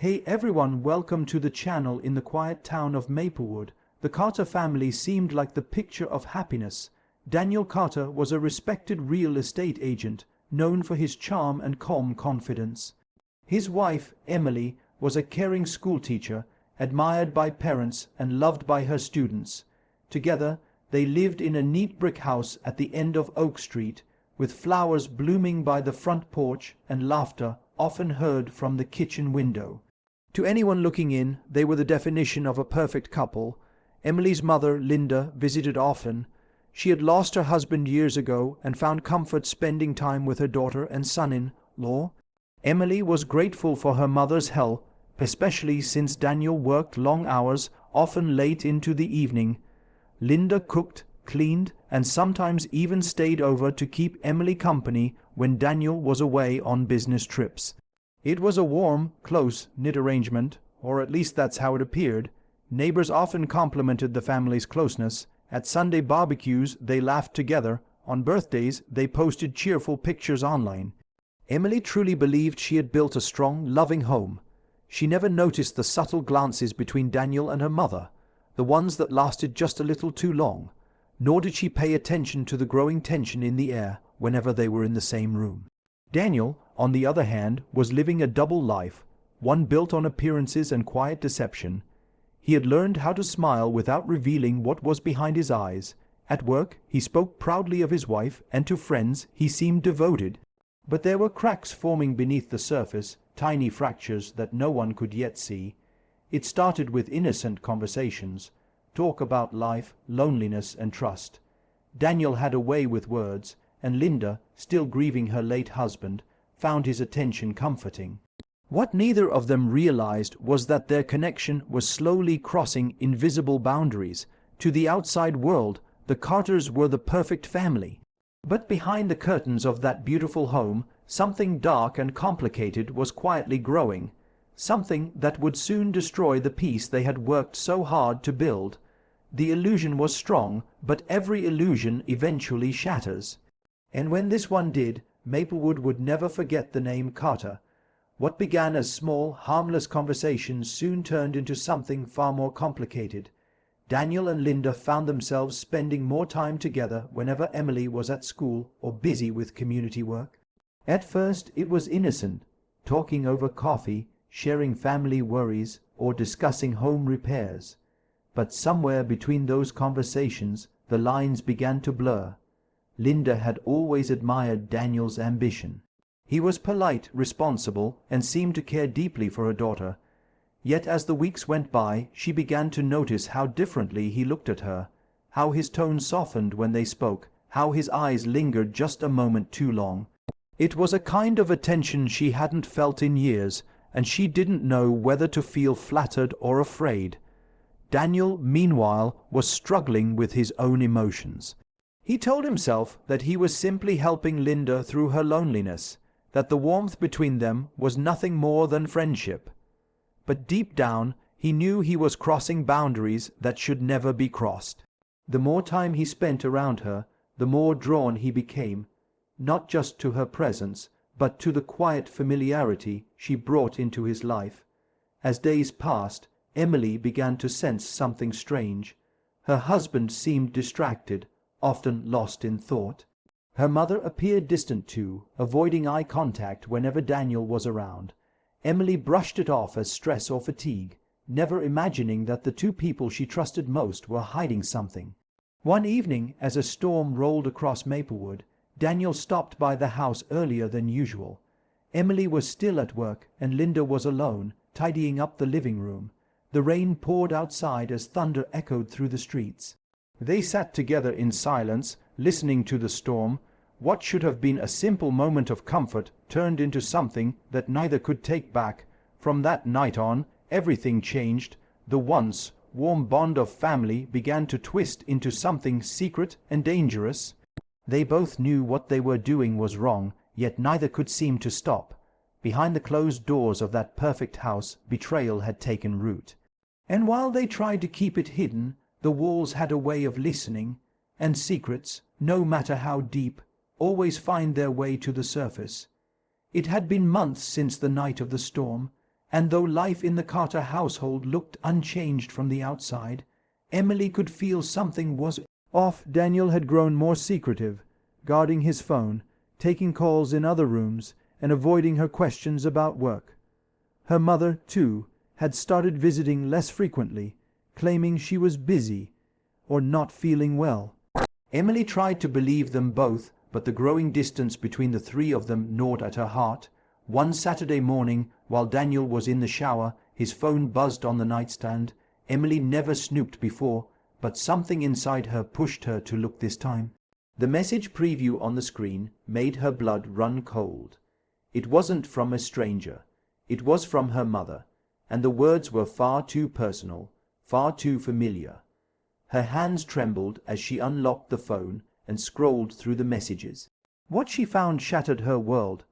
Hey everyone, welcome to the channel. In the quiet town of Maplewood, the Carter family seemed like the picture of happiness. Daniel Carter was a respected real estate agent, known for his charm and calm confidence. His wife, Emily, was a caring schoolteacher, admired by parents and loved by her students. Together, they lived in a neat brick house at the end of Oak Street, with flowers blooming by the front porch and laughter often heard from the kitchen window. To anyone looking in, they were the definition of a perfect couple. Emily's mother, Linda, visited often. She had lost her husband years ago and found comfort spending time with her daughter and son-in-law. Emily was grateful for her mother's help, especially since Daniel worked long hours, often late into the evening. Linda cooked, cleaned, and sometimes even stayed over to keep Emily company when Daniel was away on business trips. It was a warm, close-knit arrangement, or at least that's how it appeared. Neighbors often complimented the family's closeness. At Sunday barbecues they laughed together. On birthdays they posted cheerful pictures online. Emily truly believed she had built a strong, loving home. She never noticed the subtle glances between Daniel and her mother, the ones that lasted just a little too long, nor did she pay attention to the growing tension in the air whenever they were in the same room. Daniel, on the other hand, was living a double life, one built on appearances and quiet deception. He had learned how to smile without revealing what was behind his eyes. At work, he spoke proudly of his wife, and to friends he seemed devoted. But there were cracks forming beneath the surface, tiny fractures that no one could yet see. It started with innocent conversations, talk about life, loneliness, and trust. Daniel had a way with words, and Linda, still grieving her late husband, found his attention comforting. What neither of them realized was that their connection was slowly crossing invisible boundaries. To the outside world, the Carters were the perfect family. But behind the curtains of that beautiful home, something dark and complicated was quietly growing, something that would soon destroy the peace they had worked so hard to build. The illusion was strong, but every illusion eventually shatters. And when this one did, Maplewood would never forget the name Carter. What began as small, harmless conversations soon turned into something far more complicated. Daniel and Linda found themselves spending more time together whenever Emily was at school or busy with community work. At first it was innocent, talking over coffee, sharing family worries, or discussing home repairs. But somewhere between those conversations the lines began to blur. Linda had always admired Daniel's ambition. He was polite, responsible, and seemed to care deeply for her daughter. Yet as the weeks went by, she began to notice how differently he looked at her, how his tone softened when they spoke, how his eyes lingered just a moment too long. It was a kind of attention she hadn't felt in years, and she didn't know whether to feel flattered or afraid. Daniel, meanwhile, was struggling with his own emotions. He told himself that he was simply helping Linda through her loneliness, that the warmth between them was nothing more than friendship. But deep down, he knew he was crossing boundaries that should never be crossed. The more time he spent around her, the more drawn he became, not just to her presence, but to the quiet familiarity she brought into his life. As days passed, Emily began to sense something strange. Her husband seemed distracted, often lost in thought. Her mother appeared distant too, avoiding eye contact whenever Daniel was around. Emily brushed it off as stress or fatigue, never imagining that the two people she trusted most were hiding something. One evening, as a storm rolled across Maplewood, Daniel stopped by the house earlier than usual. Emily was still at work, and Linda was alone, tidying up the living room. The rain poured outside as thunder echoed through the streets. They sat together in silence, listening to the storm. What should have been a simple moment of comfort turned into something that neither could take back. From that night on, everything changed. The once warm bond of family began to twist into something secret and dangerous. They both knew what they were doing was wrong, yet neither could seem to stop. Behind the closed doors of that perfect house, betrayal had taken root. And while they tried to keep it hidden, the walls had a way of listening, and secrets, no matter how deep, always find their way to the surface. It had been months since the night of the storm, And though life in the Carter household looked unchanged from the outside, Emily could feel something was off. Daniel had grown more secretive, guarding his phone, taking calls in other rooms, and avoiding her questions about work. Her mother, too, had started visiting less frequently, claiming she was busy or not feeling well. Emily tried to believe them both, but the growing distance between the three of them gnawed at her heart. One Saturday morning, while Daniel was in the shower, his phone buzzed on the nightstand. Emily never snooped before, but something inside her pushed her to look this time. The message preview on the screen made her blood run cold. It wasn't from a stranger. It was from her mother, and the words were far too personal, far too familiar. Her hands trembled as she unlocked the phone and scrolled through the messages. What she found shattered her world.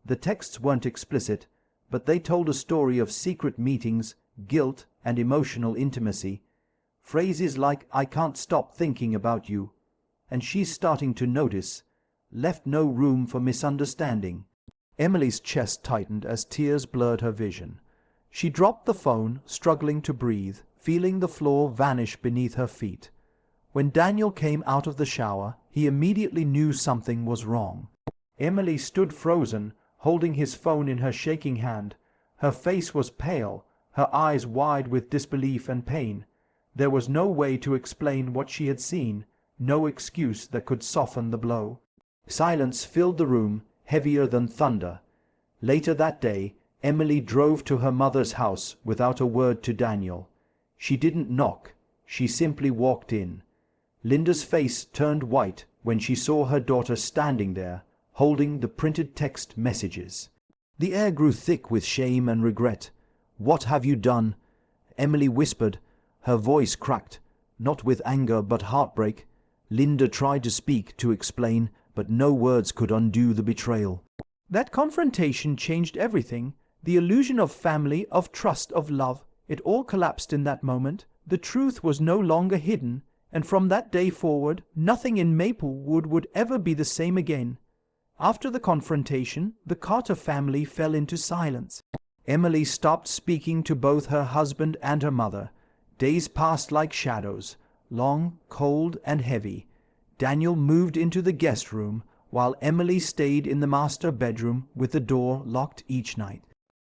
The texts weren't explicit, but they told a story of secret meetings, guilt, and emotional intimacy. Phrases like, "I can't stop thinking about you," and "she's starting to notice," left no room for misunderstanding. Emily's chest tightened as tears blurred her vision. She dropped the phone, struggling to breathe, feeling the floor vanish beneath her feet. When Daniel came out of the shower, he immediately knew something was wrong. Emily stood frozen, holding his phone in her shaking hand. Her face was pale, her eyes wide with disbelief and pain. There was no way to explain what she had seen, no excuse that could soften the blow. Silence filled the room, heavier than thunder. Later that day, Emily drove to her mother's house without a word to Daniel. She didn't knock, she simply walked in. Linda's face turned white when she saw her daughter standing there, holding the printed text messages. The air grew thick with shame and regret. "What have you done?" Emily whispered. Her voice cracked, not with anger but heartbreak. Linda tried to speak, to explain, but no words could undo the betrayal. That confrontation changed everything. The illusion of family, of trust, of love. It all collapsed in that moment. The truth was no longer hidden, and from that day forward, nothing in Maplewood would ever be the same again. After the confrontation, the Carter family fell into silence. Emily stopped speaking to both her husband and her mother. Days passed like shadows, long, cold, and heavy. Daniel moved into the guest room, while Emily stayed in the master bedroom with the door locked each night.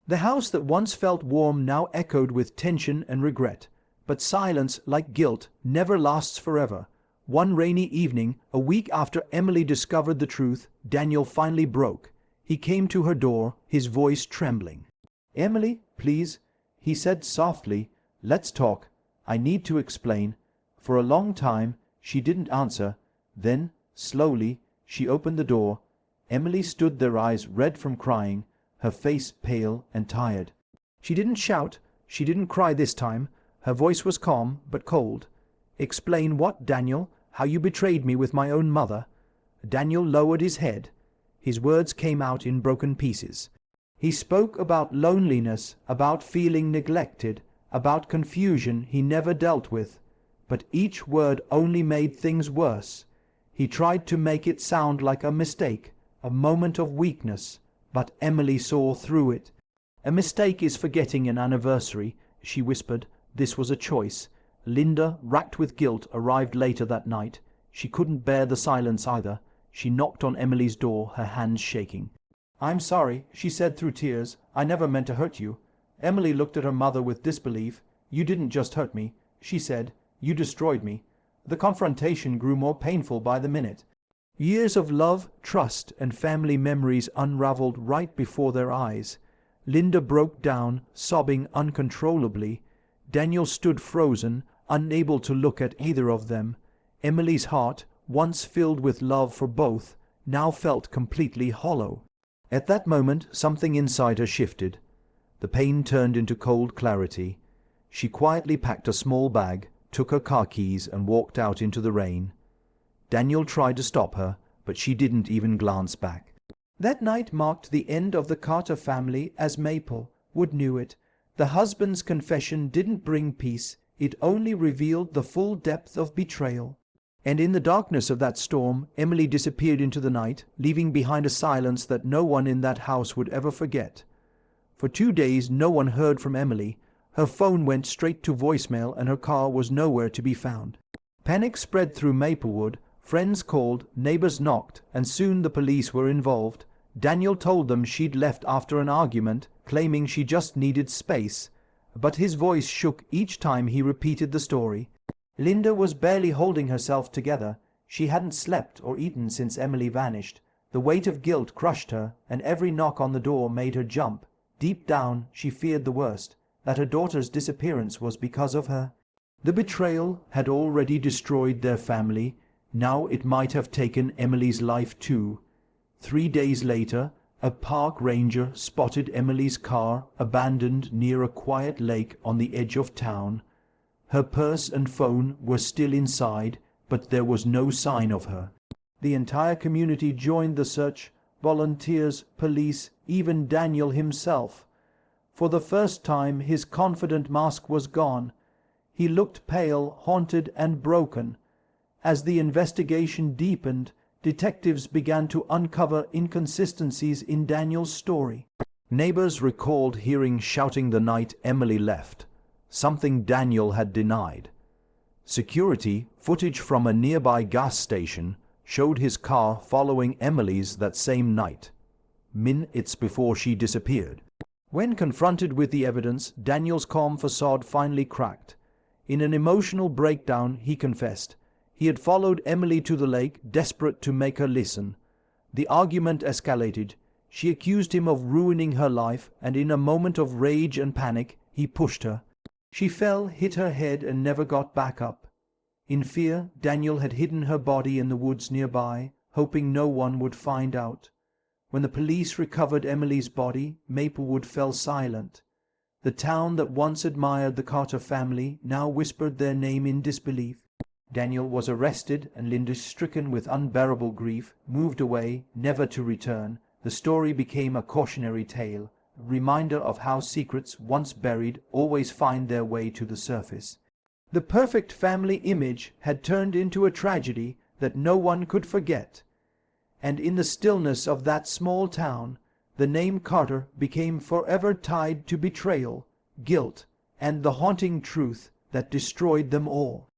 The house that once felt warm now echoed with tension and regret. But silence, like guilt, never lasts forever. One rainy evening, a week after Emily discovered the truth, Daniel finally broke. He came to her door, his voice trembling. "Emily, please," he said softly, "let's talk. I need to explain." For a long time she didn't answer. Then, slowly, she opened the door. Emily stood there, eyes red from crying, her face pale and tired. She didn't shout, she didn't cry this time. Her voice was calm but cold. "Explain what, Daniel? How you betrayed me with my own mother?" Daniel lowered his head. His words came out in broken pieces. He spoke about loneliness, about feeling neglected, about confusion he never dealt with. But each word only made things worse. He tried to make it sound like a mistake, a moment of weakness, but Emily saw through it. "A mistake is forgetting an anniversary," she whispered. This was a choice. Linda, racked with guilt, arrived later that night. She couldn't bear the silence either. She knocked on Emily's door, her hands shaking. "I'm sorry," she said through tears. "I never meant to hurt you." Emily looked at her mother with disbelief. "You didn't just hurt me," she said. "You destroyed me." The confrontation grew more painful by the minute. Years of love, trust, and family memories unraveled right before their eyes. Linda broke down, sobbing uncontrollably. Daniel stood frozen, unable to look at either of them. Emily's heart, once filled with love for both, now felt completely hollow. At that moment, something inside her shifted. The pain turned into cold clarity. She quietly packed a small bag, took her car keys, and walked out into the rain. Daniel tried to stop her, but she didn't even glance back. That night marked the end of the Carter family as Maplewood knew it. The husband's confession didn't bring peace, it only revealed the full depth of betrayal. And in the darkness of that storm, Emily disappeared into the night, leaving behind a silence that no one in that house would ever forget. For 2 days no one heard from Emily. Her phone went straight to voicemail and her car was nowhere to be found. Panic spread through Maplewood. Friends called, neighbors knocked, and soon the police were involved. Daniel told them she'd left after an argument, claiming she just needed space. But his voice shook each time he repeated the story. Linda was barely holding herself together. She hadn't slept or eaten since Emily vanished. The weight of guilt crushed her, and every knock on the door made her jump. Deep down, she feared the worst, that her daughter's disappearance was because of her. The betrayal had already destroyed their family. Now it might have taken Emily's life too. 3 days later, a park ranger spotted Emily's car abandoned near a quiet lake on the edge of town. Her purse and phone were still inside, but there was no sign of her. The entire community joined the search, volunteers, police, even Daniel himself. For the first time his confident mask was gone. He looked pale, haunted, and broken. As the investigation deepened, detectives began to uncover inconsistencies in Daniel's story. Neighbors recalled hearing shouting the night Emily left, something Daniel had denied. Security footage from a nearby gas station showed his car following Emily's that same night, minutes before she disappeared. When confronted with the evidence, Daniel's calm facade finally cracked. In an emotional breakdown, he confessed. He had followed Emily to the lake, desperate to make her listen. The argument escalated. She accused him of ruining her life, and in a moment of rage and panic, he pushed her. She fell, hit her head, and never got back up. In fear, Daniel had hidden her body in the woods nearby, hoping no one would find out. When the police recovered Emily's body, Maplewood fell silent. The town that once admired the Carter family now whispered their name in disbelief. Daniel was arrested, and Linda, stricken with unbearable grief, moved away, never to return. The story became a cautionary tale, a reminder of how secrets, once buried, always find their way to the surface. The perfect family image had turned into a tragedy that no one could forget. And in the stillness of that small town, the name Carter became forever tied to betrayal, guilt, and the haunting truth that destroyed them all.